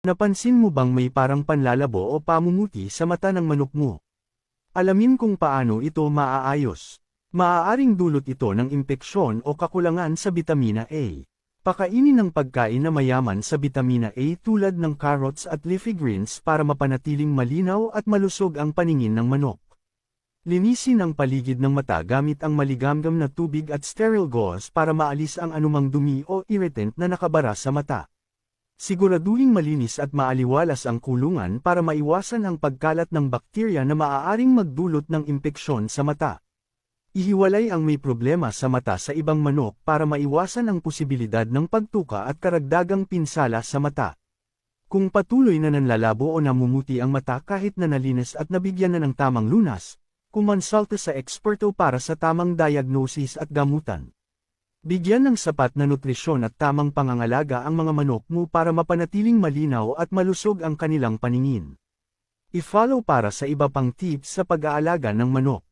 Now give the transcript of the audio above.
Napansin mo bang may parang panlalabo o pamumuti sa mata ng manok mo? Alamin kung paano ito maaayos. Maaaring dulot ito ng impeksyon o kakulangan sa bitamina A. Pakainin ng pagkain na mayaman sa bitamina A tulad ng carrots at leafy greens para mapanatiling malinaw at malusog ang paningin ng manok. Linisin ang paligid ng mata gamit ang maligamgam na tubig at sterile gauze para maalis ang anumang dumi o irritant na nakabara sa mata. Siguraduhing malinis at maaliwalas ang kulungan para maiwasan ang pagkalat ng bakterya na maaaring magdulot ng impeksyon sa mata. Ihiwalay ang may problema sa mata sa ibang manok para maiwasan ang posibilidad ng pagtuka at karagdagang pinsala sa mata. Kung patuloy na nanlalabo o namumuti ang mata kahit na nalinis at nabigyan na ng tamang lunas, kumonsulta sa eksperto para sa tamang diagnosis at gamutan. Bigyan ng sapat na nutrisyon at tamang pangangalaga ang mga manok mo para mapanatiling malinaw at malusog ang kanilang paningin. I-follow para sa iba pang tips sa pag-aalaga ng manok.